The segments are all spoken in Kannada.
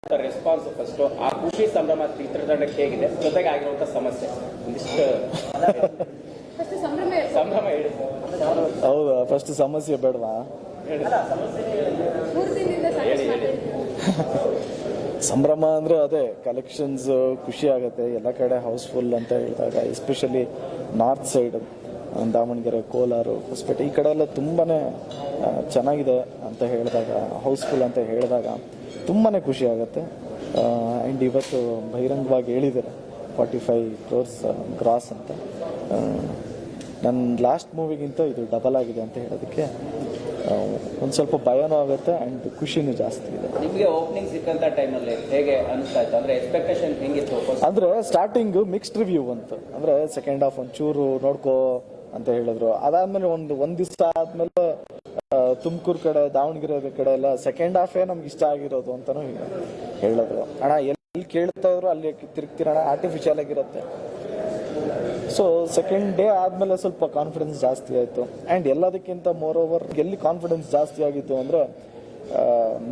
ರೆಸ್ಪಾನ್ಸ್ ಫಸ್ಟ್ ಆ ಖುಷಿ ಸಂಭ್ರಮ ಚಿತ್ರತಂಡಕ್ಕೆ ಹೇಗಿದೆ, ಜೊತೆಗೆ ಆಗಿರುವಂತ ಸಮಸ್ಯೆ ಒಂದಿಷ್ಟು ಸಂಭ್ರಮ ಹೇಳಿ. ಹೌದಾ, ಫಸ್ಟ್ ಸಮಸ್ಯೆ ಬೇಡವಾ? ಸಂಭ್ರಮ ಅಂದರೆ ಅದೇ ಕಲೆಕ್ಷನ್ಸ್ ಖುಷಿ ಆಗುತ್ತೆ. ಎಲ್ಲ ಕಡೆ ಹೌಸ್ಫುಲ್ ಅಂತ ಹೇಳಿದಾಗ, especially north side Davanagere, Kolar, Hosapete ಈ ಕಡೆ ಎಲ್ಲ ತುಂಬಾ ಚೆನ್ನಾಗಿದೆ ಅಂತ ಹೇಳಿದಾಗ, ಹೌಸ್ಫುಲ್ ಅಂತ ಹೇಳಿದಾಗ ತುಂಬಾ ಖುಷಿ ಆಗುತ್ತೆ. ಆ್ಯಂಡ್ ಇವತ್ತು ಬಹಿರಂಗವಾಗಿ ಹೇಳಿದ್ದಾರೆ 45 crores ಗ್ರಾಸ್ ಅಂತ. ನನ್ನ ಲಾಸ್ಟ್ ಮೂವಿಗಿಂತ ಇದು ಡಬಲ್ ಆಗಿದೆ ಅಂತ ಹೇಳೋದಕ್ಕೆ ಒಂದು ಸ್ವಲ್ಪ ಭಯನೂ ಆಗುತ್ತೆ ಆ್ಯಂಡ್ ಖುಷಿನೂ ಜಾಸ್ತಿ ಇದೆ. ನಿಮಗೆ ಓಪನಿಂಗ್ ಸಿಕ್ಕಂತ ಟೈಮಲ್ಲಿ ಹೇಗೆ ಅನಿಸ್ತಾ ಇತ್ತು? ಅಂದರೆ ಎಕ್ಸ್ಪೆಕ್ಟೇಷನ್ ಹೆಂಗಿತ್ತು? ಅಂದರೆ ಸ್ಟಾರ್ಟಿಂಗು ಮಿಕ್ಸ್ಡ್ ರಿವ್ಯೂ ಅಂತ, ಅಂದರೆ ಸೆಕೆಂಡ್ ಹಾಫ್ ಒಂಚೂರು ನೋಡ್ಕೋ ಅಂತ ಹೇಳಿದ್ರು. ಅದಾದಮೇಲೆ ಒಂದು ದಿವಸ ಆದಮೇಲೆ ತುಮಕೂರು ಕಡೆ, ದಾವಣಗೆರೆ ಕಡೆ ಎಲ್ಲ ಸೆಕೆಂಡ್ ಹಾಫೇ ನಮ್ಗೆ ಇಷ್ಟ ಆಗಿರೋದು ಅಂತಲೂ ಹೇಳಿದ್ರು. ಅಣ್ಣ ಎಲ್ಲಿ ಕೇಳ್ತಾ ಇದ್ರು ಅಲ್ಲಿ ತಿರುಗ್ತಿರೋಣ, ಆರ್ಟಿಫಿಷಿಯಲ್ ಆಗಿರುತ್ತೆ. ಸೊ ಸೆಕೆಂಡ್ ಡೇ ಆದಮೇಲೆ ಸ್ವಲ್ಪ ಕಾನ್ಫಿಡೆನ್ಸ್ ಜಾಸ್ತಿ ಆಯಿತು. ಆ್ಯಂಡ್ ಎಲ್ಲದಕ್ಕಿಂತ ಮೋರ್ ಓವರ್ ಎಲ್ಲಿ ಕಾನ್ಫಿಡೆನ್ಸ್ ಜಾಸ್ತಿ ಆಗಿತ್ತು ಅಂದರೆ,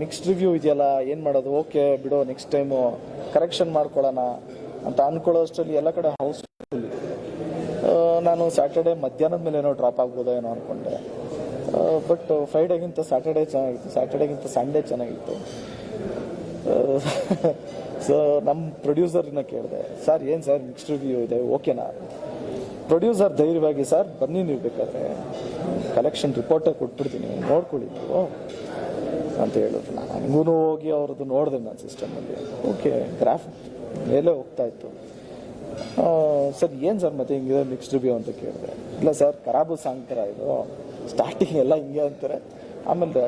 ಮಿಕ್ಸ್ಡ್ ರಿವ್ಯೂ ಇದೆಯಲ್ಲ, ಏನು ಮಾಡೋದು, ಓಕೆ ಬಿಡೋ ನೆಕ್ಸ್ಟ್ ಟೈಮು ಕರೆಕ್ಷನ್ ಮಾಡ್ಕೊಳ್ಳೋಣ ಅಂತ ಅಂದ್ಕೊಳ್ಳೋ ಅಷ್ಟರಲ್ಲಿ ಎಲ್ಲ ಕಡೆ ಹೌಸ್ಫುಲ್. ನಾನು ಸ್ಯಾಟರ್ಡೆ ಮಧ್ಯಾಹ್ನದ ಮೇಲೆ ಏನೋ ಡ್ರಾಪ್ ಆಗ್ಬೋದೋ ಏನೋ ಅಂದ್ಕೊಂಡೆ. ಬಟ್ ಫ್ರೈಡೇಗಿಂತ ಸ್ಯಾಟರ್ಡೇ ಚೆನ್ನಾಗಿತ್ತು, ಸ್ಯಾಟರ್ಡೇಗಿಂತ ಸಂಡೇ ಚೆನ್ನಾಗಿತ್ತು. ಸೊ ನಮ್ಮ ಪ್ರೊಡ್ಯೂಸರ್ನ ಕೇಳಿದೆ, ಸರ್ ಏನು ಸರ್ ಮಿಕ್ಸ್ಡ್ ರಿವ್ಯೂ ಇದೆ, ಓಕೆನಾ? ಪ್ರೊಡ್ಯೂಸರ್ ಧೈರ್ಯವಾಗಿ, ಸರ್ ಬನ್ನಿ ನೀವು ಬೇಕಾದ್ರೆ ಕಲೆಕ್ಷನ್ ರಿಪೋರ್ಟೇ ಕೊಟ್ಬಿಡ್ತೀನಿ, ನೋಡ್ಕೊಳ್ಳಿ ನೀವು ಅಂತ ಹೇಳಿದ್ರು. ನನಗೂ ಹೋಗಿ ಅವ್ರದ್ದು ನೋಡಿದೆ ನಾನು ಸಿಸ್ಟಮಲ್ಲಿ. ಓಕೆ, ಗ್ರಾಫ್ ಮೇಲೆ ಹೋಗ್ತಾ ಇತ್ತು. ಸರ್ ಏನು ಸರ್ ಮತ್ತೆ ಹಿಂಗಿದೆ ಮಿಕ್ಸ್ಡ್ ರಿವ್ಯೂ ಅಂತ ಕೇಳಿದೆ. ಇಲ್ಲ ಸರ್, ಖರಾಬು ಸಾಂಗ್ ಥರ ಇದು, ಸ್ಟಾರ್ಟಿಂಗ್ ಎಲ್ಲ ಹಿಂಗೆ ಅಂತಾರೆ, ಆಮೇಲೆ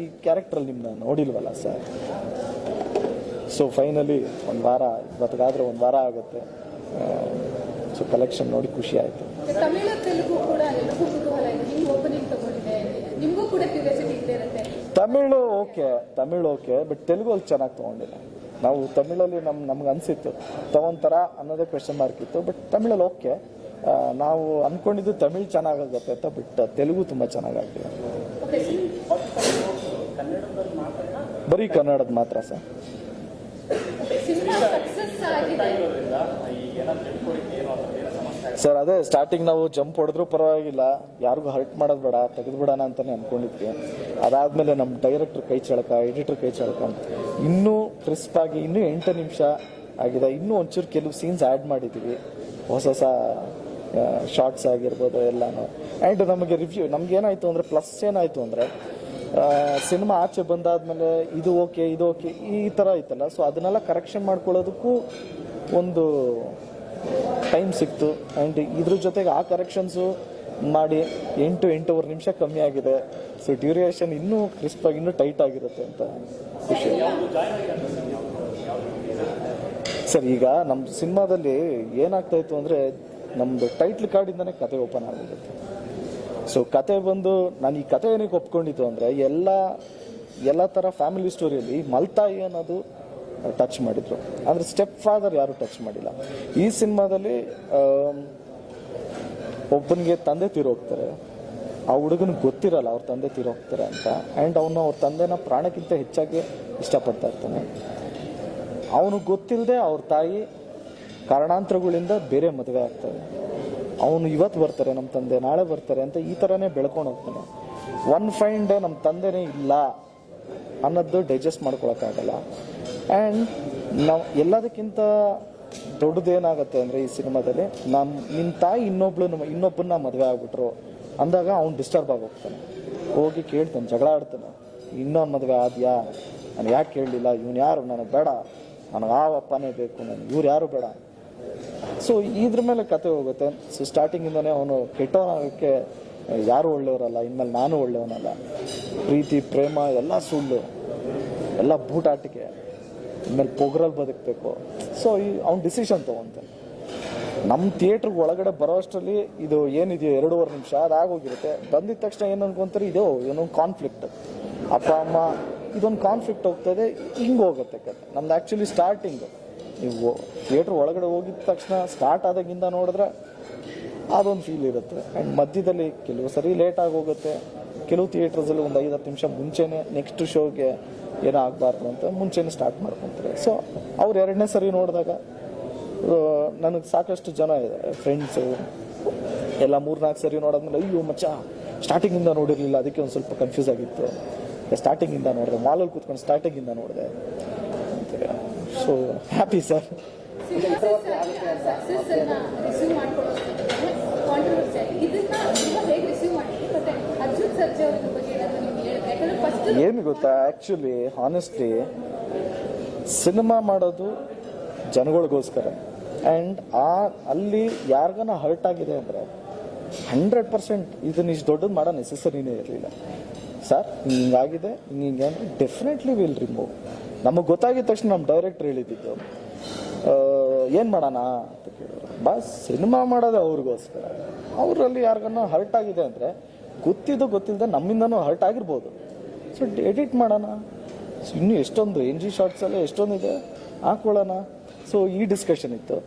ಈ ಕ್ಯಾರೆಕ್ಟ್ರಲ್ಲಿ ನಿಮ್ಮನ್ನ ನೋಡಿಲ್ವಲ್ಲ ಸರ್. ಸೊ ಫೈನಲಿ ಒಂದು ವಾರ, ಇವತ್ತಿಗಾದ್ರೆ ಒಂದು ವಾರ ಆಗುತ್ತೆ. ಸೊ ಕಲೆಕ್ಷನ್ ನೋಡಿ ಖುಷಿ ಆಯಿತು. ತಮಿಳು ಓಕೆ, ಬಟ್ ತೆಲುಗು ಅಲ್ಲಿ ಚೆನ್ನಾಗಿ ತೊಗೊಂಡಿಲ್ಲ. ನಾವು ತಮಿಳಲ್ಲಿ ನಮ್ಗೆ ಅನಿಸಿತ್ತು ತೊಗೊಂತಾರ ಅನ್ನೋದೇ ಕ್ವೆಶನ್ ಮಾರ್ಕ್ ಇತ್ತು. ಬಟ್ ತಮಿಳಲ್ಲಿ ಓಕೆ, ನಾವು ಅಂದ್ಕೊಂಡಿದ್ದು ತಮಿಳು ಚೆನ್ನಾಗಾಗುತ್ತೆ ಅಂತ, ಬಟ್ ತೆಲುಗು ತುಂಬ ಚೆನ್ನಾಗಾಗ್ತಿದೆ. ಬರೀ ಕನ್ನಡದ ಮಾತ್ರ ಸರ್. ಸರ್ ಅದೇ ಸ್ಟಾರ್ಟಿಂಗ್ ನಾವು ಜಂಪ್ ಹೊಡೆದ್ರೂ ಪರವಾಗಿಲ್ಲ, ಯಾರಿಗೂ ಹರ್ಟ್ ಮಾಡೋದು ಬೇಡ, ತೆಗೆದುಬಿಡೋಣ ಅಂತಾನೆ ಅಂದ್ಕೊಂಡಿದ್ವಿ. ಅದಾದಮೇಲೆ ನಮ್ಮ ಡೈರೆಕ್ಟರ್ ಕೈ ಚಳಕ, ಎಡಿಟರ್ ಕೈ ಚಳಕ, ಇನ್ನೂ ಕ್ರಿಸ್ಪ್ ಆಗಿ ಇನ್ನೂ 8 ನಿಮಿಷ ಆಗಿದೆ. ಇನ್ನೂ ಒಂಚೂರು ಕೆಲವು ಸೀನ್ಸ್ ಆ್ಯಡ್ ಮಾಡಿದ್ದೀವಿ, ಹೊಸ ಶಾರ್ಟ್ಸ್ ಆಗಿರ್ಬೋದು ಎಲ್ಲಾನು. ಆ್ಯಂಡ್ ನಮಗೇನಾಯಿತು ಅಂದರೆ, ಪ್ಲಸ್ ಏನಾಯಿತು ಅಂದರೆ, ಸಿನಿಮಾ ಆಚೆ ಬಂದಾದ್ಮೇಲೆ ಇದು ಓಕೆ ಈ ಥರ ಐತಲ್ಲ, ಸೊ ಅದನ್ನೆಲ್ಲ ಕರೆಕ್ಷನ್ ಮಾಡ್ಕೊಳ್ಳೋದಕ್ಕೂ ಒಂದು ಟೈಮ್ ಸಿಕ್ತು. ಆ್ಯಂಡ್ ಇದ್ರ ಜೊತೆಗೆ ಆ ಕರೆಕ್ಷನ್ಸು ಮಾಡಿ 8-8.5 ನಿಮಿಷ ಕಮ್ಮಿ ಆಗಿದೆ. ಸೊ ಡ್ಯೂರೇಷನ್ ಇನ್ನೂ ಕ್ರಿಸ್ಪಾಗಿ ಇನ್ನೂ ಟೈಟ್ ಆಗಿರುತ್ತೆ ಅಂತ ಖುಷಿ. ಸರ್ ಈಗ ನಮ್ಮ ಸಿನಿಮಾದಲ್ಲಿ ಏನಾಗ್ತಾಯಿತ್ತು ಅಂದರೆ, ನಮ್ಮದು ಟೈಟ್ಲ್ ಕಾರ್ಡಿಂದನೇ ಕತೆ ಓಪನ್ ಆಗಿರುತ್ತೆ. ಸೊ ಕತೆ ಬಂದು, ನಾನು ಈ ಕತೆ ಏನಕ್ಕೆ ಒಪ್ಕೊಂಡಿದ್ದು ಅಂದರೆ, ಎಲ್ಲ ಥರ ಫ್ಯಾಮಿಲಿ ಸ್ಟೋರಿಯಲ್ಲಿ ಮಲ್ತಾಯಿ ಅನ್ನೋದು ಟಚ್ ಮಾಡಿದ್ರು, ಅಂದರೆ ಸ್ಟೆಪ್ ಫಾದರ್ ಯಾರು ಟಚ್ ಮಾಡಿಲ್ಲ. ಈ ಸಿನಿಮಾದಲ್ಲಿ ಒಬ್ಬನಿಗೆ ತಂದೆ ತೀರೋಗ್ತಾರೆ, ಆ ಹುಡುಗನಿಗೆ ಗೊತ್ತಿರಲ್ಲ ಅವ್ರ ತಂದೆ ತೀರೋಗ್ತಾರೆ ಅಂತ. ಆ್ಯಂಡ್ ಅವನು ಅವ್ರ ತಂದೆನ ಪ್ರಾಣಕ್ಕಿಂತ ಹೆಚ್ಚಾಗಿ ಇಷ್ಟಪಡ್ತಾ ಇರ್ತಾನೆ. ಅವನಿಗೆ ಗೊತ್ತಿಲ್ಲದೆ ಅವ್ರ ತಾಯಿ ಕಾರಣಾಂತರಗಳಿಂದ ಬೇರೆ ಮದುವೆ ಆಗ್ತಾರೆ. ಅವನು ಇವತ್ತು ಬರ್ತಾರೆ ನಮ್ಮ ತಂದೆ, ನಾಳೆ ಬರ್ತಾರೆ ಅಂತ ಈ ಥರನೇ ಬೆಳ್ಕೊಂಡು ಹೋಗ್ತಾನೆ. ಒನ್ ಫೈನ್ ಡೇ ನಮ್ಮ ತಂದೆನೇ ಇಲ್ಲ ಅನ್ನೋದು ಡೈಜೆಸ್ಟ್ ಮಾಡ್ಕೊಳಕ್ಕಾಗಲ್ಲ. ಆ್ಯಂಡ್ ನಾವು ಎಲ್ಲದಕ್ಕಿಂತ ದೊಡ್ಡದೇನಾಗುತ್ತೆ ಅಂದರೆ, ಈ ಸಿನಿಮಾದಲ್ಲಿ ನಿಮ್ಮ ತಾಯಿ ಇನ್ನೊಬ್ಬನ ಮದುವೆ ಆಗ್ಬಿಟ್ರು ಅಂದಾಗ ಅವ್ನು ಡಿಸ್ಟರ್ಬ್ ಆಗೋಗ್ತಾನೆ, ಹೋಗಿ ಕೇಳ್ತಾನೆ, ಜಗಳ ಆಡ್ತಾನೆ, ಇನ್ನೊಂದು ಮದುವೆ ಆದ್ಯಾ, ನಾನು ಯಾಕೆ ಕೇಳಲಿಲ್ಲ, ಇವನು ಯಾರು, ನನಗೆ ಬೇಡ, ನನಗೆ ಆ ಅಪ್ಪನೇ ಬೇಕು, ನನಗೆ ಇವ್ರು ಯಾರು ಬೇಡ. ಸೊ ಇದ್ರ ಮೇಲೆ ಕತೆ ಹೋಗುತ್ತೆ. ಸೊ ಸ್ಟಾರ್ಟಿಂಗಿಂದನೇ ಅವನು ಕೆಟ್ಟವನಾಗಕ್ಕೆ ಯಾರು ಒಳ್ಳೆಯವರಲ್ಲ, ಇನ್ಮೇಲೆ ನಾನು ಒಳ್ಳೆಯವನಲ್ಲ, ಪ್ರೀತಿ ಪ್ರೇಮ ಎಲ್ಲ ಸುಳ್ಳು, ಎಲ್ಲ ಬೂಟಾಟಿಕೆ, ಇನ್ಮೇಲೆ ಪೊಗರಲ್ಲಿ ಬದುಕಬೇಕು. ಸೊ ಅವ್ನು ಡಿಸಿಷನ್ ತೊಗೊಂತಾನೆ. ನಮ್ಮ ಥಿಯೇಟ್ರಿಗೆ ಒಳಗಡೆ ಬರೋ ಅಷ್ಟರಲ್ಲಿ ಇದು ಏನಿದೆಯೋ 2.5 ನಿಮಿಷ ಅದಾಗೋಗಿರುತ್ತೆ. ಬಂದಿದ ತಕ್ಷಣ ಏನು ಅನ್ಕೊಂತಾರೆ, ಏನೊಂದು ಕಾನ್ಫ್ಲಿಕ್ಟ್, ಅಪ್ಪ ಅಮ್ಮ ಇದೊಂದು ಕಾನ್ಫ್ಲಿಕ್ಟ್ ಹೋಗ್ತದೆ, ಹಿಂಗೆ ಹೋಗುತ್ತೆ ಕತೆ. ನಮ್ದು ಆ್ಯಕ್ಚುಲಿ ಸ್ಟಾರ್ಟಿಂಗು ನೀವು ಥಿಯೇಟ್ರ್ ಒಳಗಡೆ ಹೋಗಿದ ತಕ್ಷಣ ಸ್ಟಾರ್ಟ್ ಆದಾಗಿಂದ ನೋಡಿದ್ರೆ ಅದೊಂದು ಫೀಲ್ ಇರುತ್ತೆ. ಆ್ಯಂಡ್ ಮಧ್ಯದಲ್ಲಿ ಕೆಲವು ಸರಿ ಲೇಟಾಗಿ ಹೋಗುತ್ತೆ, ಕೆಲವು ಥಿಯೇಟ್ರಸಲ್ಲಿ ಒಂದು 5-10 ನಿಮಿಷ ಮುಂಚೆನೇ ನೆಕ್ಸ್ಟ್ ಶೋಗೆ ಏನೋ ಆಗಬಾರ್ದು ಅಂತ ಮುಂಚೆನೇ ಸ್ಟಾರ್ಟ್ ಮಾಡ್ಕೊತಾರೆ. ಸೊ ಅವ್ರು ಎರಡನೇ ಸರಿ ನೋಡಿದಾಗ ನನಗೆ ಸಾಕಷ್ಟು ಜನ ಇದೆ ಫ್ರೆಂಡ್ಸು ಎಲ್ಲ 3-4 ಸರಿ ನೋಡಿದ್ಮೇಲೆ ಅಯ್ಯೋ ಮಚ್ಚ ಸ್ಟಾರ್ಟಿಂಗಿಂದ ನೋಡಿರಲಿಲ್ಲ, ಅದಕ್ಕೆ ಒಂದು ಸ್ವಲ್ಪ ಕನ್ಫ್ಯೂಸ್ ಆಗಿತ್ತು, ಸ್ಟಾರ್ಟಿಂಗಿಂದ ನೋಡಿದೆ, ಮಾಲಲ್ಲಿ ಕೂತ್ಕೊಂಡು ಸ್ಟಾರ್ಟಿಂಗಿಂದ ನೋಡಿದೆ. So happy sir. ಏನು ಗೊತ್ತಾ, ಆ್ಯಕ್ಚುಲಿ ಹಾನೆಸ್ಟ್ಲಿ ಸಿನಿಮಾ ಮಾಡೋದು ಜನಗಳಿಗೋಸ್ಕರ. ಆ್ಯಂಡ್ ಅಲ್ಲಿ ಯಾರಿಗಾನ ಹರ್ಟ್ ಆಗಿದೆ ಅಂದರೆ 100% ಇದನ್ನ ಇಷ್ಟು ದೊಡ್ಡದು ಮಾಡೋ ನೆಸೆಸರಿನೇ ಇರಲಿಲ್ಲ. ಸರ್ ಹಿಂಗಾಗಿದೆ ಹಿಂಗೆ ಅಂದರೆ ಡೆಫಿನೆಟ್ಲಿ ವಿಲ್ ರಿಮೂವ್. ನಮಗೆ ಗೊತ್ತಾಗಿದ ತಕ್ಷಣ ನಮ್ಮ ಡೈರೆಕ್ಟ್ರ್ ಹೇಳಿದ್ದು ಏನು ಮಾಡೋಣ ಅಂತ ಕೇಳಿದ್ರು. ಬಸ್ ಸಿನಿಮಾ ಮಾಡೋದು ಅವ್ರಿಗೋಸ್ಕರ. ಅವರಲ್ಲಿ ಯಾರಿಗಾನ ಹರ್ಟ್ ಆಗಿದೆ ಅಂದರೆ ಗೊತ್ತಿಲ್ಲದೆ ನಮ್ಮಿಂದನೂ ಹರ್ಟ್ ಆಗಿರ್ಬೋದು. ಸೊ ಎಡಿಟ್ ಮಾಡೋಣ. ಸೊ ಇನ್ನೂ ಎಷ್ಟೊಂದು NG ಶಾರ್ಟ್ಸಲ್ಲೇ ಎಷ್ಟೊಂದಿದೆ, ಹಾಕೊಳ್ಳೋಣ. ಸೊ ಈ ಡಿಸ್ಕಷನ್ ಇತ್ತು.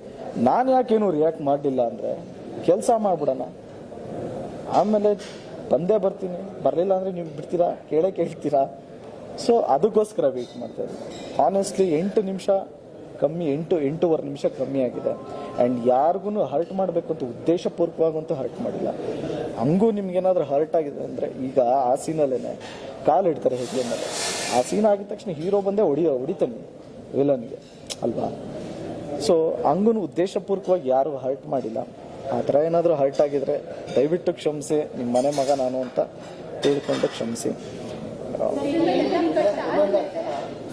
ನಾನು ಯಾಕೇನು ರಿಯಾಕ್ಟ್ ಮಾಡಲಿಲ್ಲ ಅಂದರೆ ಕೆಲಸ ಮಾಡಿಬಿಡೋಣ, ಆಮೇಲೆ ಬಂದೇ ಬರ್ತೀನಿ, ಬರಲಿಲ್ಲ ಅಂದರೆ ನೀವು ಬಿಡ್ತೀರಾ, ಕೇಳ್ತೀರಾ. ಸೊ ಅದಕ್ಕೋಸ್ಕರ ವೆಯ್ಟ್ ಮಾಡ್ತಾಯಿದ್ದೆ. ಹಾನೆಸ್ಟ್ಲಿ 8 ನಿಮಿಷ ಕಮ್ಮಿ, 8-8.25 ನಿಮಿಷ ಕಮ್ಮಿ ಆಗಿದೆ. ಆ್ಯಂಡ್ ಯಾರಿಗೂ ಹರ್ಟ್ ಮಾಡಬೇಕು ಅಂತ ಉದ್ದೇಶಪೂರ್ವಕವಾಗಂತೂ ಹರ್ಟ್ ಮಾಡಿಲ್ಲ. ಹಂಗೂ ನಿಮ್ಗೇನಾದ್ರೂ ಹರ್ಟ್ ಆಗಿದೆ ಅಂದರೆ ಈಗ ಆ ಸೀನಲ್ಲೇ ಕಾಲು ಇಡ್ತಾರೆ ಹೆಜ್ಜೆ ಮೇಲೆ. ಆ ಸೀನ್ ಆಗಿದ ತಕ್ಷಣ ಹೀರೋ ಬಂದೇ ಹೊಡಿತಾನೆ ವಿಲನ್ಗೆ ಅಲ್ವಾ. ಸೊ ಹಂಗೂ ಉದ್ದೇಶಪೂರ್ವಕವಾಗಿ ಯಾರು ಹರ್ಟ್ ಮಾಡಿಲ್ಲ. ಆ ಥರ ಏನಾದರೂ ಹರ್ಟ್ ಆಗಿದ್ರೆ ದಯವಿಟ್ಟು ಕ್ಷಮಿಸಿ, ನಿಮ್ಮ ಮನೆ ಮಗ ನಾನು ಅಂತ ತಿಳ್ಕೊಂಡು ಕ್ಷಮಿಸಿ.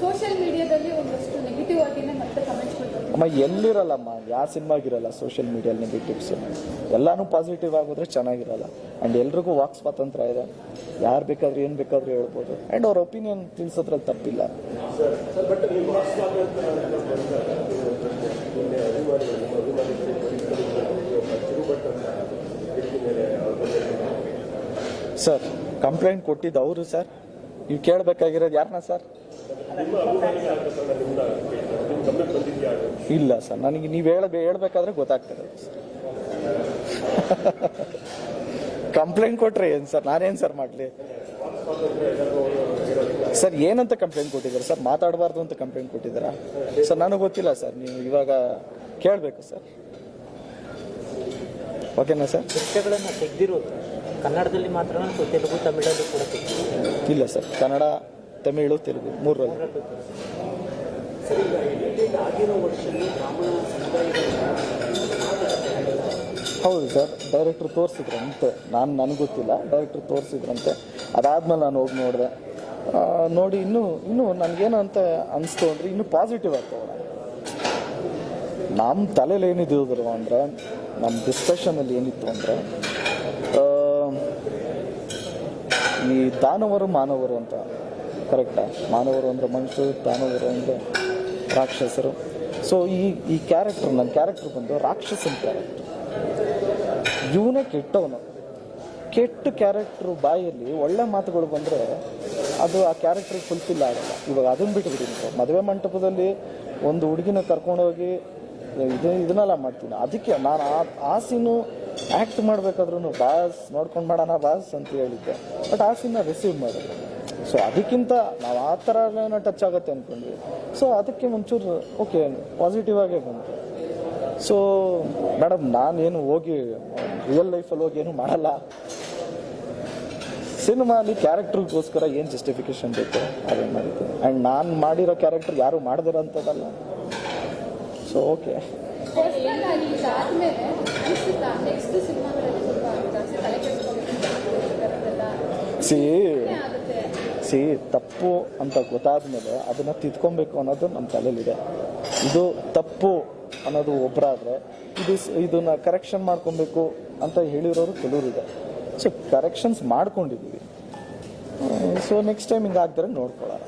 ಸೋಷಿಯಲ್ ಮೀಡಿಯಾದಲ್ಲಿ ಒಂದಷ್ಟು ನೆಗೆಟಿವ್ ಆಗಿನೇ ಮತ್ತೆ ಕಮೆಂಟ್ಸ್ ಬರ್ತಾರೆ. ಅಮ್ಮ ಎಲ್ಲಿರಲ್ಲಮ್ಮ, ಯಾವ ಸಿನಿಮಾಗಿರಲ್ಲ ಸೋಷಿಯಲ್ ಮೀಡಿಯಲ್ಲಿ ನೆಗೆಟಿವ್ಸ್. ಎಲ್ಲಾನು ಪಾಸಿಟಿವ್ ಆಗಿದ್ರೆ ಚೆನ್ನಾಗಿರಲ್ಲ. ಆ್ಯಂಡ್ ಎಲ್ರಿಗೂ ವಾಕ್ ಸ್ವಾತಂತ್ರ್ಯ ಇದೆ, ಯಾರು ಬೇಕಾದ್ರೂ ಏನು ಬೇಕಾದ್ರೂ ಹೇಳ್ಬೋದು. ಆ್ಯಂಡ್ ಅವ್ರ ಒಪಿನಿಯನ್ ತಿಳಿಸೋದ್ರಲ್ಲಿ ತಪ್ಪಿಲ್ಲ. ಸರ್ ಕಂಪ್ಲೇಂಟ್ ಕೊಟ್ಟಿದ್ದು ಅವರು ಸರ್, ನೀವು ಕೇಳಬೇಕಾಗಿರೋದು ಯಾರನ್ನ ಸರ್? ಇಲ್ಲ ಸರ್, ನನಗೆ ನೀವು ಹೇಳ್ಬೇಕಾದ್ರೆ ಗೊತ್ತಾಗ್ತದೆ. ಕಂಪ್ಲೇಂಟ್ ಕೊಟ್ರೆ ಏನು ಸರ್, ನಾನೇನು ಸರ್ ಮಾಡಲಿ ಸರ್? ಏನಂತ ಕಂಪ್ಲೇಂಟ್ ಕೊಟ್ಟಿದ್ದಾರೆ ಸರ್? ಮಾತಾಡಬಾರ್ದು ಅಂತ ಕಂಪ್ಲೇಂಟ್ ಕೊಟ್ಟಿದ್ದಾರಾ ಸರ್? ನನಗೆ ಗೊತ್ತಿಲ್ಲ ಸರ್, ನೀವು ಇವಾಗ ಕೇಳಬೇಕು ಸರ್. ಓಕೆನಾ ಸರ್? ದೃಶ್ಯಗಳನ್ನು ತೆಗೆದಿರೋದು ಕನ್ನಡದಲ್ಲಿ ಮಾತ್ರ ತೆಲುಗು ತಮಿಳಲ್ಲಿ ಕೂಡ ತೆಗೆದಿರೋದು? ಇಲ್ಲ ಸರ್, ಕನ್ನಡ ತಮಿಳು ತೆಲುಗು ಮೂರರಲ್ಲಿ. ಹೌದು ಸರ್, ಡೈರೆಕ್ಟ್ರು ತೋರಿಸಿದ್ರಂತೆ. ನನಗೆ ಗೊತ್ತಿಲ್ಲ, ಡೈರೆಕ್ಟ್ರು ತೋರಿಸಿದ್ರಂತೆ. ಅದಾದ್ಮೇಲೆ ನಾನು ಹೋಗಿ ನೋಡಿದೆ. ನೋಡಿ ಇನ್ನೂ ನನಗೇನು ಅಂತ ಅನಿಸ್ತು ಅಂದರೆ ಇನ್ನೂ ಪಾಸಿಟಿವ್ ಆಗ್ತವೆ. ನಮ್ಮ ತಲೆಯಲ್ಲಿ ಏನಿದ್ರು ಅಂದರೆ, ನಮ್ಮ ಡಿಸ್ಕಷನಲ್ಲಿ ಏನಿತ್ತು ಅಂದರೆ, ಈ ದಾನವರು ಮಾನವರು ಅಂತ ಕರೆಕ್ಟಾ? ಮಾನವರು ಅಂದರೆ ಮನುಷ್ಯರು, ದಾನವರು ಅಂದರೆ ರಾಕ್ಷಸರು. ಸೊ ಈ ಕ್ಯಾರೆಕ್ಟರ್, ನನ್ನ ಕ್ಯಾರೆಕ್ಟರ್ ಬಂದು ರಾಕ್ಷಸನ ಕ್ಯಾರೆಕ್ಟರ್. ಇವನೇ ಕೆಟ್ಟವನು. ಕೆಟ್ಟ ಕ್ಯಾರೆಕ್ಟ್ರು ಬಾಯಲ್ಲಿ ಒಳ್ಳೆ ಮಾತುಗಳು ಬಂದರೆ ಅದು ಆ ಕ್ಯಾರೆಕ್ಟ್ರಿಗೆ ಫುಲ್ಫಿಲ್ ಆಗಲ್ಲ. ಇವಾಗ ಅದನ್ನು ಬಿಟ್ಟುಬಿಟ್ಟಿದ್ದೀನಿ. ಮದುವೆ ಮಂಟಪದಲ್ಲಿ ಒಂದು ಹುಡುಗಿನ ಕರ್ಕೊಂಡೋಗಿ ಇದನ್ನೆಲ್ಲ ಮಾಡ್ತೀನಿ. ಅದಕ್ಕೆ ನಾನು ಆ ಸೀನು ಆ್ಯಕ್ಟ್ ಮಾಡಬೇಕಾದ್ರೂ ಬಾಸ್ ನೋಡ್ಕೊಂಡು ಮಾಡೋಣ ಬಾಸ್ ಅಂತ ಹೇಳಿದ್ದೆ. ಬಟ್ ಆ ಸೀನ್ನ ರಿಸೀವ್ ಮಾಡಿದೆ. ಸೊ ಅದಕ್ಕಿಂತ ನಾವು ಆ ಥರ ಏನೋ ಟಚ್ ಆಗುತ್ತೆ ಅಂದ್ಕೊಂಡ್ವಿ. ಸೊ ಅದಕ್ಕೆ ಒಂಚೂರು ಓಕೆ ಪಾಸಿಟಿವ್ ಆಗೇ ಬಂತು. ಸೊ ಮೇಡಮ್, ನಾನೇನು ಹೋಗಿ ರಿಯಲ್ ಲೈಫಲ್ಲಿ ಹೋಗಿ ಏನು ಮಾಡಲ್ಲ. ಸಿನಿಮಾಲಿ ಕ್ಯಾರೆಕ್ಟ್ರಿಗೋಸ್ಕರ ಏನು ಜಸ್ಟಿಫಿಕೇಶನ್ ಬೇಕು ಅದೇನು ಮಾಡಿದ್ದೆ. ಆ್ಯಂಡ್ ನಾನು ಮಾಡಿರೋ ಕ್ಯಾರೆಕ್ಟರ್ ಯಾರು ಮಾಡದಿರೋಂಥದ್ದಲ್ಲ. So okay. ಸಿ ತಪ್ಪು ಅಂತ ಗೊತ್ತಾದ ಮೇಲೆ ಅದನ್ನು ತಿದ್ಕೊಬೇಕು ಅನ್ನೋದು ನಮ್ಮ ತಲೆಯಲ್ಲಿದೆ. ಇದು ತಪ್ಪು ಅನ್ನೋದು ಒಬ್ಬರಾದರೆ ಇದನ್ನ ಕರೆಕ್ಷನ್ ಮಾಡ್ಕೊಬೇಕು ಅಂತ ಹೇಳಿರೋರು ಕೆಲವರಿದೆ. ಸೊ ಕರೆಕ್ಷನ್ಸ್ ಮಾಡ್ಕೊಂಡಿದ್ದೀವಿ. ಸೊ ನೆಕ್ಸ್ಟ್ ಟೈಮ್ ಹಿಂಗೆ ಆಗ್ತಾರೆ ನೋಡ್ಕೊಳ್ಳೋಣ.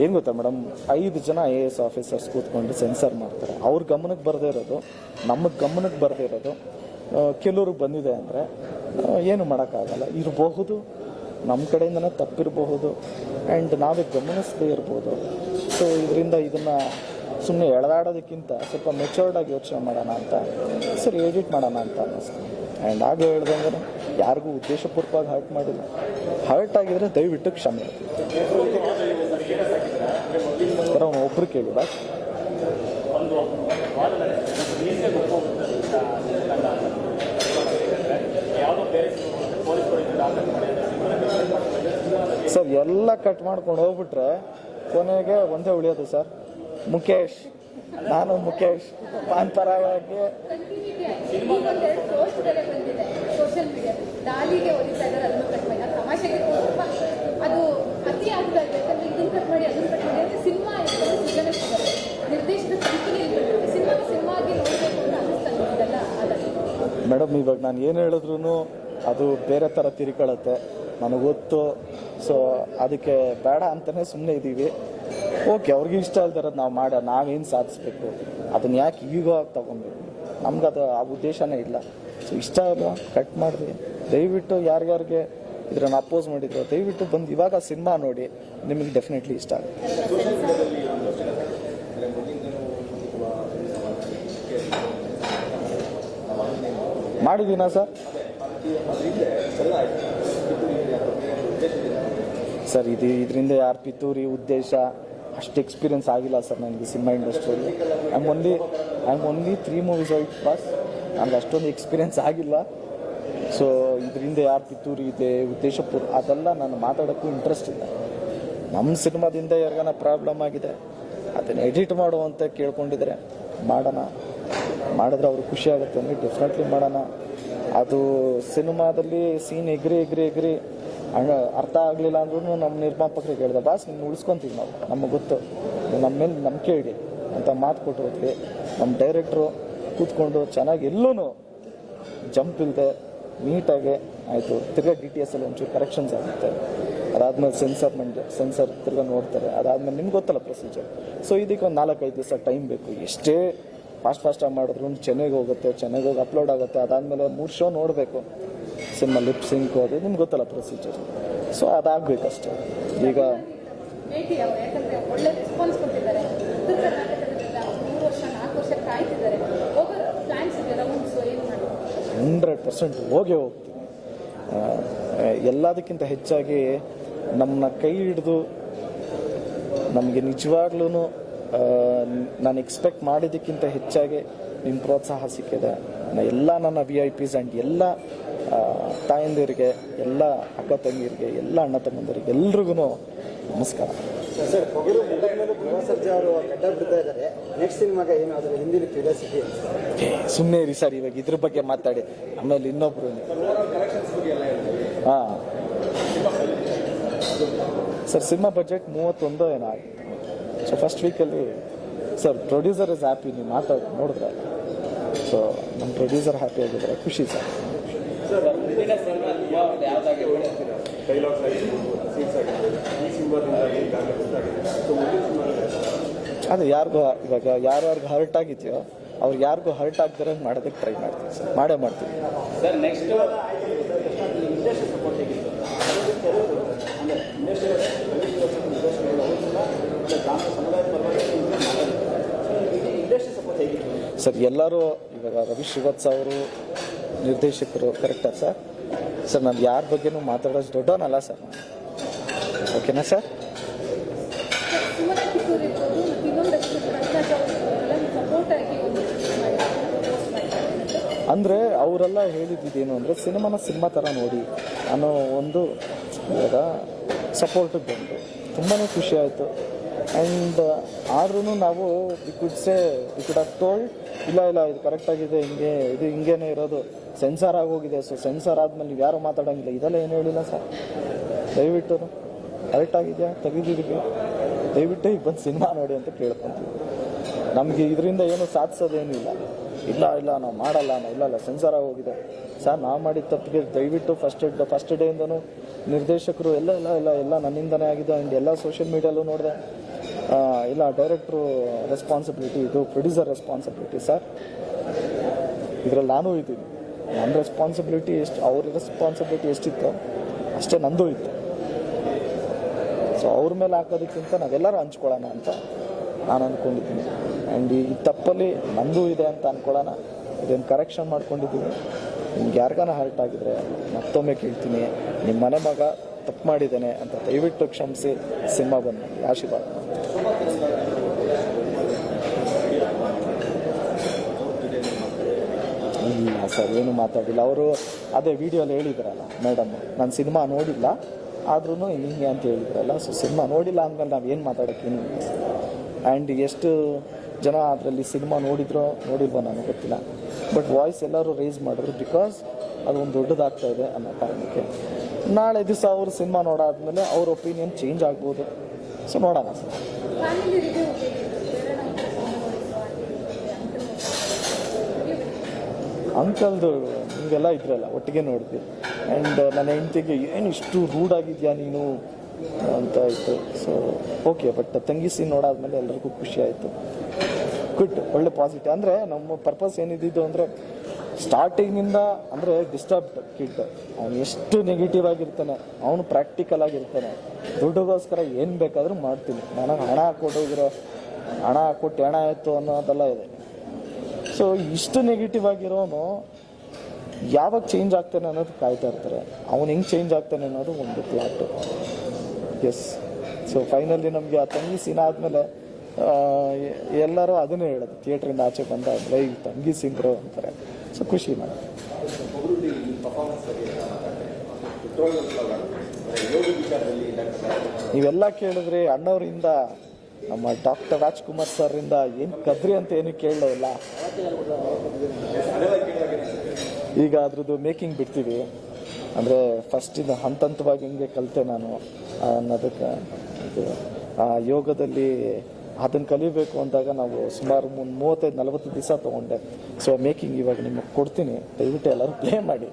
ಏನು ಗೊತ್ತಾ ಮೇಡಮ್, 5 ಜನ IAS ಆಫೀಸರ್ಸ್ ಕೂತ್ಕೊಂಡು ಸೆನ್ಸರ್ ಮಾಡ್ತಾರೆ. ಅವ್ರ ಗಮನಕ್ಕೆ ಬರದೇ ಇರೋದು, ನಮಗೆ ಗಮನಕ್ಕೆ ಬರದೇ ಇರೋದು ಕೆಲವ್ರಿಗೆ ಬಂದಿದೆ ಅಂದರೆ ಏನು ಮಾಡೋಕ್ಕಾಗಲ್ಲ. ಇರಬಹುದು, ನಮ್ಮ ಕಡೆಯಿಂದನೇ ತಪ್ಪಿರಬಹುದು, ಆ್ಯಂಡ್ ನಾವೇ ಗಮನಿಸದೇ ಇರ್ಬೋದು. ಸೊ ಇದರಿಂದ ಇದನ್ನು ಸುಮ್ಮನೆ ಎಳೆದಾಡೋದಕ್ಕಿಂತ ಸ್ವಲ್ಪ ಮೆಚೂರ್ಡಾಗಿ ಯೋಚನೆ ಮಾಡೋಣ ಅಂತ ಸರಿ ಎಡಿಟ್ ಮಾಡೋಣ ಅಂತ ಅನ್ನಿಸ್ತು. ಆ್ಯಂಡ್ ಆಗಲೇ ಹೇಳ್ದಂಗೆ ಯಾರಿಗೂ ಉದ್ದೇಶಪೂರ್ವಕವಾಗಿ ಹರ್ಟ್ ಮಾಡಿಲ್ಲ. ಹರ್ಟ್ ಆಗಿದ್ರೆ ದಯವಿಟ್ಟು ಕ್ಷಮೆ. ಸರ್ ಅವನು ಒಬ್ರು ಕೇಳಿ ಬಾ. ಸರ್ ಎಲ್ಲ ಕಟ್ ಮಾಡ್ಕೊಂಡು ಹೋಗ್ಬಿಟ್ರೆ ಕೊನೆಗೆ ಒಂದೇ ಉಳಿಯೋದು ಸರ್, ಮುಖೇಶ್. ನಾನು ಮುಖೇಶ್ ಪಾನ್ ಪರವಾಗಿ ಸೋಷಿಯಲ್ ಮೀಡಿಯಾದಲ್ಲಿ ಡಾಲಿಗೆ ಹೊಡಿತಾ ಇದ್ದಾರೆ, ಅದನ್ನು ಕಟ್ ಮಾಡಿ ತಮಾಷೆಗೆ ಅದು ಅತಿ ಆಗ್ತಾ ಇದೆ. ಯಾಕಂದ್ರೆ ಇದನ್ನು ಕಟ್ ಮಾಡಿ ಅದನ್ನು ಕಟ್ ಮಾಡಿ ಅಂದರೆ ಸಿನಿಮಾ ಸೃಜನೆ ಸಿಗುತ್ತೆ, ನಿರ್ದೇಶದ ತನಿಖೆಗೆ ಸಿನಿಮಾ ಆಗಿ ನೋಡಬೇಕು ಅಂತ ಅನ್ನಿಸ್ತಾ ಅದನ್ನು. ಮೇಡಮ್ ಇವಾಗ ನಾನು ಏನು ಹೇಳಿದ್ರು ಅದು ಬೇರೆ ಥರ ತಿರ್ಕೊಳ್ಳುತ್ತೆ, ನನಗೆ ಗೊತ್ತು. ಸೊ ಅದಕ್ಕೆ ಬೇಡ ಅಂತಲೇ ಸುಮ್ಮನೆ ಇದ್ದೀವಿ. ಓಕೆ, ಅವ್ರಿಗೆ ಇಷ್ಟ ಇಲ್ದಿರೋದು ನಾವು ನಾವೇನು ಸಾಧಿಸ್ಬೇಕು, ಅದನ್ನ ಯಾಕೆ ಈಗ ತಗೊಬೇಕು, ನಮ್ಗೆ ಅದು ಆ ಉದ್ದೇಶನೇ ಇಲ್ಲ. ಸೊ ಇಷ್ಟ ಇಲ್ಲ ಕಟ್ ಮಾಡಿರಿ. ದಯವಿಟ್ಟು ಯಾರ್ಯಾರಿಗೆ ಇದನ್ನು ಅಪೋಸ್ ಮಾಡಿದ್ರು ದಯವಿಟ್ಟು ಬಂದು ಇವಾಗ ಸಿನಿಮಾ ನೋಡಿ, ನಿಮಗೆ ಡೆಫಿನೆಟ್ಲಿ ಇಷ್ಟ ಆಗುತ್ತೆ. ಮಾಡಿದ್ದೀನಾ ಸರ್? ಸರ್ ಇದರಿಂದ ಯಾರು ಪಿತೂರಿ ಉದ್ದೇಶ ಅಷ್ಟು ಎಕ್ಸ್ಪೀರಿಯನ್ಸ್ ಆಗಿಲ್ಲ ಸರ್ ನನಗೆ ಸಿನಿಮಾ ಇಂಡಸ್ಟ್ರಿಯಲ್ಲಿ. ಐ ಆಮ್ ಓನ್ಲಿ 3 ಮೂವೀಸ್ ಆಯ್ತು ಬಾಸ್, ನನಗೆ ಅಷ್ಟೊಂದು ಎಕ್ಸ್ಪೀರಿಯನ್ಸ್ ಆಗಿಲ್ಲ. ಸೊ ಇದರಿಂದ ಯಾರು ಪಿತೂರಿ ಇದೆ ಉದ್ದೇಶಪೂರ್ವ ಅದೆಲ್ಲ ನಾನು ಮಾತಾಡೋಕ್ಕೂ ಇಂಟ್ರೆಸ್ಟ್ ಇಲ್ಲ. ನಮ್ಮ ಸಿನಿಮಾದಿಂದ ಯಾರಿಗಾನ ಪ್ರಾಬ್ಲಮ್ ಆಗಿದೆ ಅದನ್ನು ಎಡಿಟ್ ಮಾಡುವಂತ ಕೇಳ್ಕೊಂಡಿದ್ರೆ ಮಾಡೋಣ, ಮಾಡಿದ್ರೆ ಅವ್ರಿಗೆ ಖುಷಿ ಆಗುತ್ತೆ ಅಂದರೆ ಡೆಫಿನೆಟ್ಲಿ ಮಾಡೋಣ. ಅದು ಸಿನಿಮಾದಲ್ಲಿ ಸೀನ್ ಎಗ್ರಿ ಅರ್ಥ ಆಗಲಿಲ್ಲ ಅಂದ್ರೂ ನಮ್ಮ ನಿರ್ಮಾಪಕರಿಗೆ ಹೇಳಿದೆ, ಬಾಸ್ ನಿನ್ನ ಉಳಿಸ್ಕೊತೀವಿ ನಾವು, ನಮಗೆ ಗೊತ್ತು ನಮ್ಮ ಮೇಲೆ ನಂಬಿಕೆ ಇಡಿ ಅಂತ ಮಾತು ಕೊಟ್ಟು ಹೋದ್ವಿ. ನಮ್ಮ ಡೈರೆಕ್ಟ್ರು ಕೂತ್ಕೊಂಡು ಚೆನ್ನಾಗಿ ಎಲ್ಲೂ ಜಂಪ್ ಇಲ್ಲದೆ ನೀಟಾಗಿ ಆಯಿತು. ತಿರ್ಗಾ DTS ಅಲ್ಲಿ ಒಂಚೂರು ಕರೆಕ್ಷನ್ಸ್ ಆಗುತ್ತೆ, ಅದಾದಮೇಲೆ ಸೆನ್ಸರ್ ತಿರ್ಗಾ ನೋಡ್ತಾರೆ, ಅದಾದಮೇಲೆ ನಿಮ್ಗೆ ಗೊತ್ತಲ್ಲ ಪ್ರೊಸೀಜರ್. ಸೊ ಇದಕ್ಕೆ ಒಂದು 4-5 ದಿವಸ ಟೈಮ್ ಬೇಕು. ಎಷ್ಟೇ ಫಾಸ್ಟಾಗಿ ಮಾಡಿದ್ರು ಚೆನ್ನಾಗಿ ಹೋಗಿ ಅಪ್ಲೋಡ್ ಆಗುತ್ತೆ. ಅದಾದಮೇಲೆ 3 ಶೋ ನೋಡಬೇಕು, ಸಿನಿಮಾ ಲಿಪ್ ಸಿಂಕ್ ಅದು ನಿಮ್ಗೆ ಗೊತ್ತಲ್ಲ ಪ್ರೊಸೀಜರ್. ಸೊ ಅದಾಗಬೇಕಷ್ಟೇ. ಈಗ ಯಾಕಂದ್ರೆ ಒಳ್ಳೆ ರೆಸ್ಪಾನ್ಸ್ ಕೊಟ್ಟಿದ್ದಾರೆ. ಉತ್ತರ ಕರ್ನಾಟಕದಿಂದ 3 ವರ್ಷ 4 ವರ್ಷ ಕಾಯ್ತಿದ್ದಾರೆ. ಹೋಗೋ ಪ್ಲಾನ್ಸ್ ಇದೆ, ರೌಂಡ್ಸ್ ಏನು ಮಾಡಿ 100% ಹೋಗ್ತೀವಿ. ಎಲ್ಲದಕ್ಕಿಂತ ಹೆಚ್ಚಾಗಿ ನಮ್ಮನ್ನ ಕೈ ಹಿಡಿದು ನಮಗೆ ನಿಜವಾಗ್ಲೂ ನಾನು ಎಕ್ಸ್ಪೆಕ್ಟ್ ಮಾಡಿದ್ದಕ್ಕಿಂತ ಹೆಚ್ಚಾಗಿ ನಿಮ್ಮ ಪ್ರೋತ್ಸಾಹ ಸಿಕ್ಕಿದೆ. ಎಲ್ಲ ನನ್ನ VIPs ಆ್ಯಂಡ್ ಎಲ್ಲ ತಾಯಂದಿರಿಗೆ, ಎಲ್ಲ ಅಕ್ಕ ತಂಗಿಯರಿಗೆ, ಎಲ್ಲ ಅಣ್ಣ ತಮ್ಮಂದಿರಿಗೆ ಎಲ್ರಿಗೂ ನಮಸ್ಕಾರ. ಸರ್ ಪೊಗರು ಸರ್ಜಾ ಅವರು ಗಡ್ಡ ಬಿಡ್ತಾ ಇದ್ದಾರೆ, ನೆಕ್ಸ್ಟ್ ಸಿನಿಮಾಗೆ ಏನು ಅದರ ಹಿಂದಿನ ಕ್ಯೂರಿಯಾಸಿಟಿ? ಸುಮ್ಮನೆ ಇರಿ ಸರ್, ಇವಾಗ ಇದ್ರ ಬಗ್ಗೆ ಮಾತಾಡಿ ಆಮೇಲೆ ಇನ್ನೊಬ್ರು. ಹಾಂ ಸರ್, ಸಿನಿಮಾ ಬಜೆಟ್ 31 ಏನೋ ಆಗಿದೆ. ಸೊ ಫಸ್ಟ್ ವೀಕಲ್ಲಿ ಸರ್ ಪ್ರೊಡ್ಯೂಸರ್ ಇಸ್ ಹ್ಯಾಪಿ. ನೀವು ನೋಡಿದ್ರೆ ಸೊ ನಮ್ಮ ಪ್ರೊಡ್ಯೂಸರ್ ಹ್ಯಾಪಿ ಆಗಿದ್ದಾರೆ, ಖುಷಿ ಸರ್. ಅದೇ ಯಾರಿಗೂ ಇವಾಗ ಯಾರ್ಯಾರಿಗೂ ಹರ್ಟ್ ಆಗಿದೆಯೋ ಅವ್ರು ಯಾರಿಗೂ ಹರ್ಟ್ ಆಗದಿರೋ ಮಾಡೋದಕ್ಕೆ ಟ್ರೈ ಮಾಡ್ತೀವಿ ಸರ್, ಮಾಡೇ ಮಾಡ್ತೀವಿ ಸರ್. ನೆಕ್ಸ್ಟ್ ಸರ್ ಎಲ್ಲರೂ ಇವಾಗ ರವಿ ಶ್ರೀವತ್ಸ ಅವರು ನಿರ್ದೇಶಕರು ಕರೆಕ್ಟಾ ಸರ್? ಸರ್ ನಾನು ಯಾರ ಬಗ್ಗೆನೂ ಮಾತಾಡೋದು ದೊಡ್ಡವನಲ್ಲ ಸರ್, ಓಕೆನಾ ಸರ್? ಅಂದರೆ ಅವರೆಲ್ಲ ಹೇಳಿದ್ದೇನು ಅಂದರೆ ಸಿನಿಮಾ ಥರ ನೋಡಿ ಅನ್ನೋ ಒಂದು ಇವಾಗ ಸಪೋರ್ಟಿಗೆ ಬಂದು ತುಂಬಾ ಖುಷಿ ಆಯಿತು. ಆ್ಯಂಡ್ ಆದ್ರೂ ನಾವು ವಿ ಕುಡ್ ಹ್ಯಾವ್ ಟೋಲ್ಡ್ ಇಲ್ಲ ಇದು ಕರೆಕ್ಟಾಗಿದೆ, ಇದು ಹಿಂಗೇನೆ ಇರೋದು, ಸೆನ್ಸಾರ್ ಆಗೋಗಿದೆ. ಸೊ ಸೆನ್ಸಾರ್ ಆದಮೇಲೆ ನೀವು ಯಾರು ಮಾತಾಡೋಂಗಿಲ್ಲ, ಇದೆಲ್ಲ ಏನೂ ಹೇಳಿಲ್ಲ ಸರ್. ದಯವಿಟ್ಟು ಕರೆಕ್ಟ್ ಆಗಿದೆಯಾ ತೆಗೆದಿದ್ದೀವಿ, ದಯವಿಟ್ಟು ಈಗ ಬಂದು ಸಿನಿಮಾ ನೋಡಿ ಅಂತ ಕೇಳ್ಕೊತೀವಿ. ನಮಗೆ ಇದರಿಂದ ಏನು ಸಾಧಿಸೋದೇನಿಲ್ಲ. ಇಲ್ಲ ನಾವು ಮಾಡಲ್ಲ, ಇಲ್ಲ ಸೆನ್ಸಾರ್ ಆಗೋಗಿದೆ ಸರ್. ನಾವು ಮಾಡಿದ ತಪ್ಪಿಗೆ ದಯವಿಟ್ಟು ಫಸ್ಟ್ ಡೇಯಿಂದನೂ ನಿರ್ದೇಶಕರು ಎಲ್ಲ ನನ್ನಿಂದನೇ ಆಗಿದೆ. ಆ್ಯಂಡ್ ಎಲ್ಲ ಸೋಷಿಯಲ್ ಮೀಡಿಯಲ್ಲೂ ನೋಡಿದೆ, ಇಲ್ಲ ಡೈರೆಕ್ಟ್ರು ರೆಸ್ಪಾನ್ಸಿಬಿಲಿಟಿ, ಇದು ಪ್ರೊಡ್ಯೂಸರ್ ರೆಸ್ಪಾನ್ಸಿಬಿಲಿಟಿ ಸರ್. ಇದರಲ್ಲಿ ನಾನು ಇದ್ದೀನಿ, ನನ್ನ ರೆಸ್ಪಾನ್ಸಿಬಿಲಿಟಿ ಅವ್ರ ರೆಸ್ಪಾನ್ಸಿಬಿಲಿಟಿ ಎಷ್ಟಿತ್ತು ಅಷ್ಟೇ ನಂದು ಇತ್ತು. ಸೊ ಅವ್ರ ಮೇಲೆ ಹಾಕೋದಕ್ಕಿಂತ ನಾವೆಲ್ಲರೂ ಹಂಚ್ಕೊಳ್ಳೋಣ ಅಂತ ನಾನು ಅಂದ್ಕೊಂಡಿದ್ದೀನಿ. ಆ್ಯಂಡ್ ಈ ತಪ್ಪಲ್ಲಿ ನಂದು ಇದೆ ಅಂತ ಅಂದ್ಕೊಳ್ಳೋಣ. ಇದನ್ನು ಕರೆಕ್ಷನ್ ಮಾಡ್ಕೊಂಡಿದ್ದೀವಿ. ನಿಮ್ಗೆ ಯಾರಿಗಾನ ಹರ್ಟ್ ಆಗಿದ್ರೆ ಮತ್ತೊಮ್ಮೆ ಕೇಳ್ತೀನಿ, ನಿಮ್ಮ ಮನೆ ಮಗ ತಪ್ಪು ಮಾಡಿದ್ದಾನೆ ಅಂತ ದಯವಿಟ್ಟು ಕ್ಷಮಿಸಿ ಸಿನಿಮಾ ಬಂದು ಆಶೀರ್ವಾದ. ಇಲ್ಲ ಸರ್, ಏನು ಮಾತಾಡಿಲ್ಲ. ಅವರು ಅದೇ ವಿಡಿಯೋಲಿ ಹೇಳಿದ್ರಲ್ಲ ಮೇಡಮ್, ನಾನು ಸಿನಿಮಾ ನೋಡಿಲ್ಲ ಆದ್ರೂ ಹಿಂಗೆ ಅಂತ ಹೇಳಿದ್ರಲ್ಲ. ಸೊ ಸಿನಿಮಾ ನೋಡಿಲ್ಲ ಅಂದಮೇಲೆ ನಾವು ಏನು ಮಾತಾಡೋಕ್ಕೇನು. ಆ್ಯಂಡ್ ಎಷ್ಟು ಜನ ಅದರಲ್ಲಿ ಸಿನಿಮಾ ನೋಡಿದ್ರೋ ನೋಡಿಲ್ವೋ ನನಗೆ ಗೊತ್ತಿಲ್ಲ, ಬಟ್ ವಾಯ್ಸ್ ಎಲ್ಲರೂ ರೇಸ್ ಮಾಡಿದ್ರು ಬಿಕಾಸ್ ಅದು ಒಂದು ದೊಡ್ಡದಾಗ್ತಾ ಇದೆ ಅನ್ನೋ ಕಾರಣಕ್ಕೆ. ನಾಳೆ ದಿವಸ ಅವರು ಸಿನಿಮಾ ನೋಡಾದ್ಮೇಲೆ ಅವ್ರ ಒಪಿನಿಯನ್ ಚೇಂಜ್ ಆಗ್ಬೋದು. ಸೊ ನೋಡೋಣ ಸರ್. ಫ್ಯಾಮಿಲಿ ರಿವ್ಯೂ ಅಂಕಲ್ದು ನಿಮಗೆಲ್ಲ ಇದ್ರಲ್ಲ ಒಟ್ಟಿಗೆ ನೋಡಿದ್ವಿ. ಆ್ಯಂಡ್ ನನ್ನ ಹೆಂಡತಿಗೆ ಏನು ಇಷ್ಟು ರೂಡ್ ಆಗಿದೆಯಾ ನೀನು ಅಂತ ಇತ್ತು. ಸೊ ಓಕೆ, ಬಟ್ ತಂಗಿ ಸೀನ್ ನೋಡಾದ್ಮೇಲೆ ಎಲ್ಲರಿಗೂ ಖುಷಿ ಆಯಿತು. ಗುಡ್, ಒಳ್ಳೆ ಪಾಸಿಟಿವ್. ಅಂದರೆ ನಮ್ಮ ಪರ್ಪಸ್ ಏನಿದ್ದು ಅಂದರೆ ಸ್ಟಾರ್ಟಿಂಗಿಂದ ಅಂದರೆ ಡಿಸ್ಟರ್ಬ್ಡ್ ಕಿಡ್, ಅವನು ಎಷ್ಟು ನೆಗೆಟಿವ್ ಆಗಿರ್ತಾನೆ, ಅವನು ಪ್ರಾಕ್ಟಿಕಲ್ ಆಗಿರ್ತಾನೆ. ದುಡ್ಡಿಗೋಸ್ಕರ ಏನು ಬೇಕಾದರೂ ಮಾಡ್ತೀನಿ, ನನಗೆ ಹಣ ಕೊಟ್ಟೋಗಿರೋ ಹಣ ಕೊಟ್ಟು ಹಣ ಆಯಿತು ಅನ್ನೋದೆಲ್ಲ ಇದೆ. ಸೊ ಇಷ್ಟು ನೆಗೆಟಿವ್ ಆಗಿರೋನು ಯಾವಾಗ ಚೇಂಜ್ ಆಗ್ತಾನೆ ಅನ್ನೋದು ಕಾಯ್ತಾ ಇರ್ತಾರೆ. ಅವನು ಹೆಂಗೆ ಚೇಂಜ್ ಆಗ್ತಾನೆ ಅನ್ನೋದು ಒಂದು ಪ್ಲಾಟು. ಎಸ್, ಸೊ ಫೈನಲಿ ನಮಗೆ ಆ ತಂಗಿ ಸೀನ್ ಆದಮೇಲೆ ಎಲ್ಲರೂ ಅದನ್ನೇ ಹೇಳೋದು, ಥಿಯೇಟ್ರಿಂದ ಆಚೆ ಬಂದಾದ್ಮೇಲೆ ಈ ತಂಗಿ ಸೀನ್ರು ಅಂತಾರೆ. ಸೊ ಖುಷಿ ಮಾಡಿ. ನೀವೆಲ್ಲ ಕೇಳಿದ್ರೆ ಅಣ್ಣವರಿಂದ, ನಮ್ಮ ಡಾಕ್ಟರ್ ರಾಜ್ಕುಮಾರ್ ಸರ್ರಿಂದ ಏನು ಕದ್ರಿ ಅಂತ ಏನು ಕೇಳಲೇ ಇಲ್ಲ. ಈಗ ಅದ್ರದ್ದು ಮೇಕಿಂಗ್ ಬಿಡ್ತೀವಿ. ಅಂದರೆ ಫಸ್ಟ್ ಇದು ಹಂತವಾಗಿ ಹಿಂಗೆ ಕಲಿತೆ ನಾನು ಅನ್ನೋದಕ್ಕೆ. ಇದು ಯೋಗದಲ್ಲಿ ಅದನ್ನು ಕಲಿಬೇಕು ಅಂದಾಗ ನಾವು ಸುಮಾರು 35-40 ದಿವಸ ತೊಗೊಂಡೆ. ಸೊ ಮೇಕಿಂಗ್ ಇವಾಗ ನಿಮಗೆ ಕೊಡ್ತೀನಿ, ದಯವಿಟ್ಟು ಎಲ್ಲರೂ ಪ್ಲೇ ಮಾಡಿ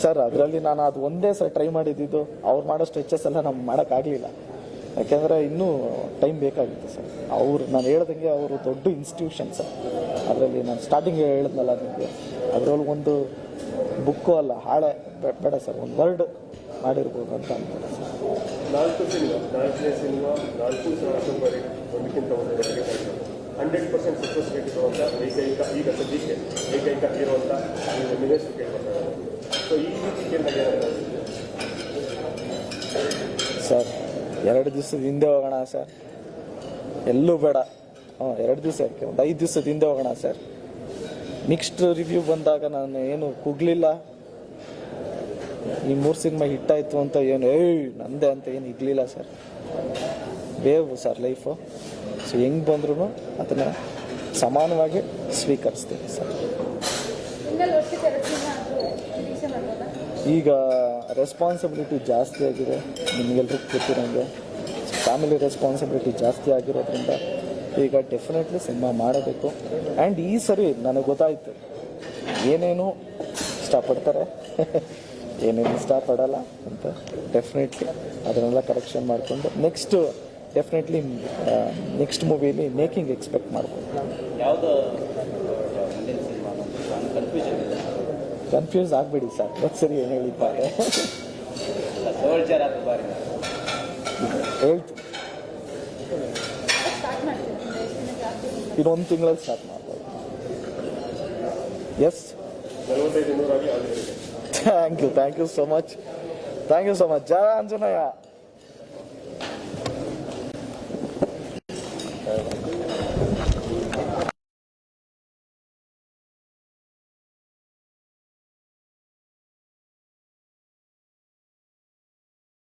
ಸರ್. ಅದರಲ್ಲಿ ನಾನು ಅದು ಒಂದೇ ಸರ್ ಟ್ರೈ ಮಾಡಿದ್ದು, ಅವ್ರು ಮಾಡೋ ಸ್ಟ್ರೆಚಸ್ ಎಲ್ಲ ನಮ್ಗೆ ಮಾಡೋಕ್ಕಾಗಲಿಲ್ಲ. ಯಾಕೆಂದರೆ ಇನ್ನೂ ಟೈಮ್ ಬೇಕಾಗಿತ್ತು ಸರ್. ಅವರು ನಾನು ಹೇಳ್ದಂಗೆ ಅವರು ದೊಡ್ಡ ಇನ್ಸ್ಟಿಟ್ಯೂಷನ್ ಸರ್. ಅದರಲ್ಲಿ ನಾನು ಸ್ಟಾರ್ಟಿಂಗ್ ಹೇಳಿದ್ನಲ್ಲ ನಿಮಗೆ, ಅದರಲ್ಲಿ ಒಂದು ಬುಕ್ಕು ಅಲ್ಲ, ಹಾಳೆ ಬೇಡ ಸರ್, ಒಂದು ವರ್ಡ್ ಮಾಡಿರ್ಬೋದು ಅಂತ ಅನ್ಬೋದು ಸರ್. 4ನೇ ಸಿನಿಮಾ 4 ಸರಿ ಒಂದಕ್ಕಿಂತ ಒಂದು 100% ಸಕ್ಸಸ್ ರೇಟ್ ಇರುವಂಥ ಈಗ ಸದ್ಯಕ್ಕೆ ಏಕೈಕ ಇರುವಂಥ ನಿವೇಶ್ ಕೇಳ್ಕೊಳ್ತಾರೆ. ಸೊ ಈ ರೀತಿ ಕೇಳಿದಾಗ ಸರ್ 2 ದಿವಸದ ಹಿಂದೆ ಹೋಗೋಣ ಸರ್, ಎಲ್ಲೂ ಬೇಡ. 2 ದಿವಸ ಯಾಕೆ, ಒಂದು 5 ದಿವಸದ ಹಿಂದೆ ಹೋಗೋಣ ಸರ್. ನೆಕ್ಸ್ಟ್ ರಿವ್ಯೂ ಬಂದಾಗ ನಾನು ಏನು ಕುಗ್ಲಿಲ್ಲ, ಈ 3 ಸಿನಿಮಾ ಹಿಟ್ಟಾಯಿತು ಅಂತ ಏನು ನಂದೆ ಅಂತ ಏನು ಇಗಲಿಲ್ಲ ಸರ್. ಬೇವು ಸರ್ ಲೈಫು. ಸೊ ಹೆಂಗೆ ಬಂದ್ರೂ ಅದನ್ನು ಸಮಾನವಾಗಿ ಸ್ವೀಕರಿಸ್ತೀನಿ ಸರ್. ಈಗ ರೆಸ್ಪಾನ್ಸಿಬಿಲಿಟಿ ಜಾಸ್ತಿ ಆಗಿದೆ, ನಿಮಗೆಲ್ರಿಗೂ ಗೊತ್ತಿರೋಂಗೆ. ಫ್ಯಾಮಿಲಿ ರೆಸ್ಪಾನ್ಸಿಬಿಲಿಟಿ ಜಾಸ್ತಿ ಆಗಿರೋದ್ರಿಂದ ಈಗ ಡೆಫಿನೆಟ್ಲಿ ಸಿನಿಮಾ ಮಾಡಬೇಕು. ಆ್ಯಂಡ್ ಈ ಸರಿ ನನಗೆ ಗೊತ್ತಾಯಿತು ಏನೇನು ಇಷ್ಟಪಡ್ತಾರೆ ಏನೇನು ಇಷ್ಟಪಡಲ್ಲ ಅಂತ. ಡೆಫಿನೆಟ್ಲಿ ಅದನ್ನೆಲ್ಲ ಕರೆಕ್ಷನ್ ಮಾಡಿಕೊಂಡು ನೆಕ್ಸ್ಟ್ ಡೆಫಿನೆಟ್ಲಿ ನೆಕ್ಸ್ಟ್ ಮೂವಿಲಿ ಮೇಕಿಂಗ್ ಎಕ್ಸ್ಪೆಕ್ಟ್ ಮಾಡ್ಬೋದು. ಯಾವುದು ಕನ್ಫ್ಯೂಸ್ ಆಗಬೇಡಿ ಸರ್, ಒಂದು ಸರಿ ಏನು ಹೇಳಿದ್ದಾರೆ ಸೋಲ್ಜರ್ ಅದು ಬಾರಿ ಹೇಳ್ತೀನಿ. ಇನ್ನೊಂದು ತಿಂಗಳಲ್ಲಿ ಸ್ಟಾರ್ಟ್ ಮಾಡ್ಬೋದು. ಎಸ್, 45 ಆಗಿ ಆಗಿದೆ. Thank you so much. ಜಯ ಆಂಜನೇಯ.